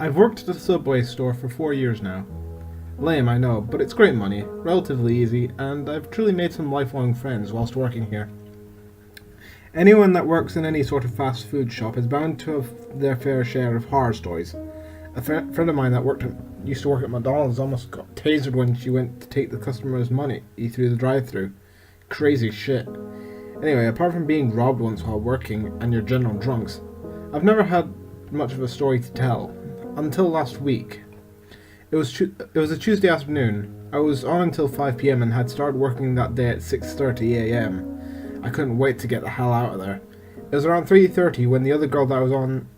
I've worked at a Subway store for 4 years now. Lame, I know, but it's great money, relatively easy, and I've truly made some lifelong friends whilst working here. Anyone that works in any sort of fast food shop is bound to have their fair share of horror stories. A friend of mine that used to work at McDonald's almost got tasered when she went to take the customer's money through the drive-thru. Crazy shit. Anyway, apart from being robbed once while working and your general drunks, I've never had much of a story to tell. Until last week. It was a Tuesday afternoon. I was on until 5 p.m. and had started working that day at 6:30 a.m. I couldn't wait to get the hell out of there. It was around 3:30 when the other girl that I was on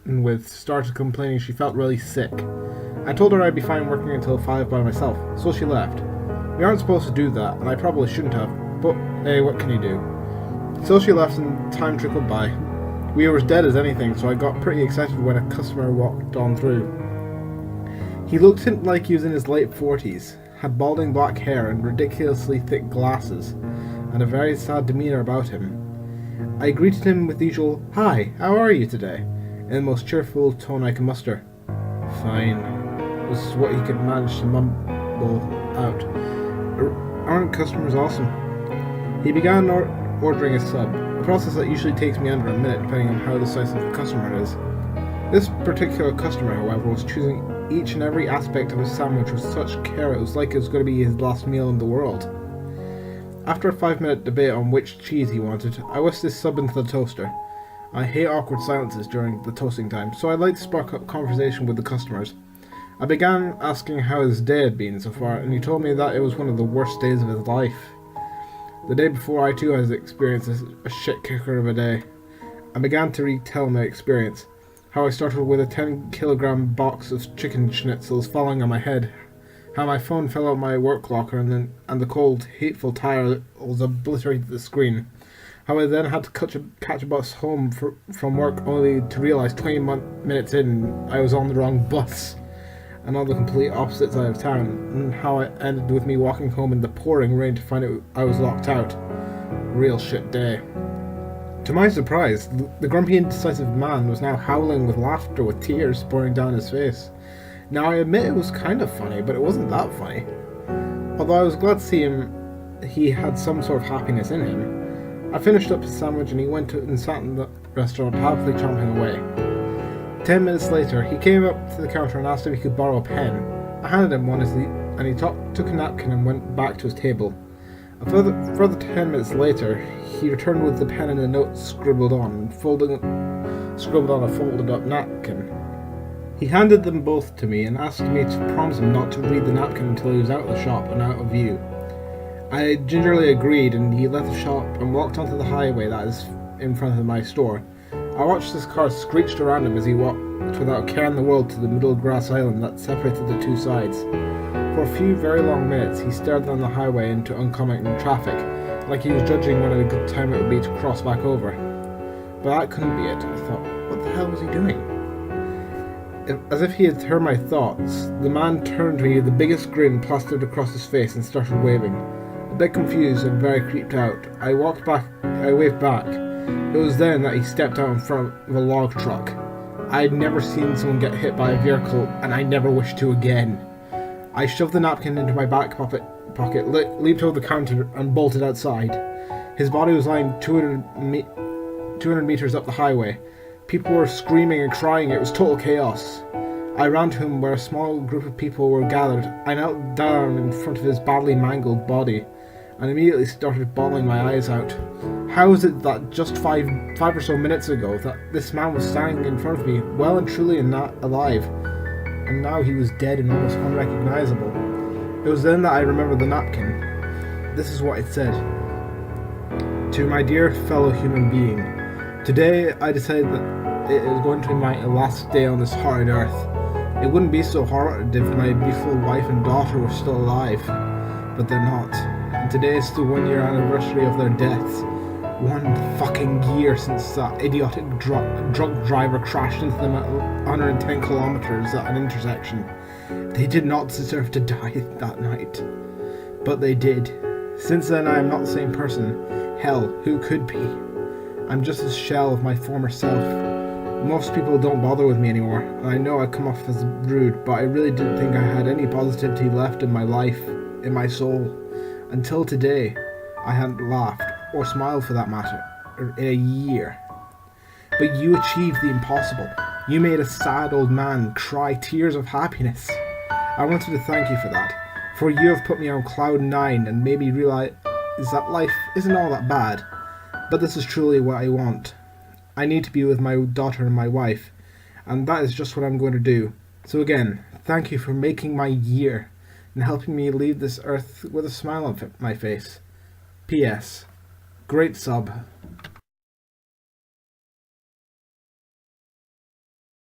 with started complaining she felt really sick. I told her I'd be fine working until 5 by myself, so she left. We aren't supposed to do that, and I probably shouldn't have, but hey, what can you do? So she left and time trickled by. We were as dead as anything, so I got pretty excited when a customer walked on through. He looked like he was in his late 40s, had balding black hair and ridiculously thick glasses, and a very sad demeanour about him. I greeted him with the usual, "Hi, how are you today?" in the most cheerful tone I could muster. "Fine," was what he could manage to mumble out. "Aren't customers awesome?" He began ordering a sub, a process that usually takes me under a minute depending on how decisive the customer is. This particular customer, however, was choosing each and every aspect of his sandwich with such care it was like it was going to be his last meal in the world. After a 5-minute debate on which cheese he wanted, I whisked his sub into the toaster. I hate awkward silences during the toasting time, so I'd like to spark up conversation with the customers. I began asking how his day had been so far, and he told me that it was one of the worst days of his life. The day before, I too had experienced a shit kicker of a day. I began to retell my experience. How I started with a 10-kilogram box of chicken schnitzels falling on my head. How my phone fell out my work locker and the cold, hateful tiles obliterated the screen. How I then had to catch a bus home from work only to realize 20 minutes in I was on the wrong bus and on the complete opposite side of town, and how it ended with me walking home in the pouring rain to find out I was locked out. Real shit day. To my surprise, the grumpy, indecisive man was now howling with laughter with tears pouring down his face. Now, I admit it was kind of funny, but it wasn't that funny. Although I was glad to see he had some sort of happiness in him. I finished up his sandwich and he went and sat in the restaurant happily chomping away. 10 minutes later, he came up to the counter and asked if he could borrow a pen. I handed him one and he took a napkin and went back to his table. A further 10 minutes later, he returned with the pen and a note scribbled on a folded up napkin. He handed them both to me and asked me to promise him not to read the napkin until he was out of the shop and out of view. I gingerly agreed, and he left the shop and walked onto the highway that is in front of my store. I watched his car screeched around him as he walked without a care in the world to the middle grass island that separated the two sides. For a few very long minutes, he stared down the highway into oncoming traffic, like he was judging when a good time it would be to cross back over. But that couldn't be it. I thought, what the hell was he doing? As if he had heard my thoughts, the man turned to me with the biggest grin plastered across his face and started waving. A bit confused and very creeped out, I waved back. It was then that he stepped out in front of a log truck. I had never seen someone get hit by a vehicle, and I never wish to again. I shoved the napkin into my back pocket, leaped over the counter, and bolted outside. His body was lying 200 meters up the highway. People were screaming and crying. It was total chaos. I ran to him where a small group of people were gathered. I knelt down in front of his badly mangled body and immediately started bawling my eyes out. How is it that just five or so minutes ago that this man was standing in front of me, well and truly and not alive, and now he was dead and almost unrecognizable? It was then that I remembered the napkin. This is what it said. To my dear fellow human being, today I decided that it is going to be my last day on this horrid earth. It wouldn't be so horrid if my beautiful wife and daughter were still alive, but they're not. And today is the 1-year anniversary of their deaths. 1 fucking year since that idiotic drunk driver crashed into them at 110 kilometers at an intersection. They did not deserve to die that night. But they did. Since then I am not the same person. Hell, who could be? I'm just a shell of my former self. Most people don't bother with me anymore, and I know I come off as rude, but I really didn't think I had any positivity left in my life, in my soul. Until today, I hadn't laughed, or smiled for that matter, in a year. But you achieved the impossible. You made a sad old man cry tears of happiness. I wanted to thank you for that, for you have put me on cloud 9 and made me realize that life isn't all that bad, but this is truly what I want. I need to be with my daughter and my wife, and that is just what I'm going to do. So again, thank you for making my year and helping me leave this earth with a smile on my face. P.S. Great sub.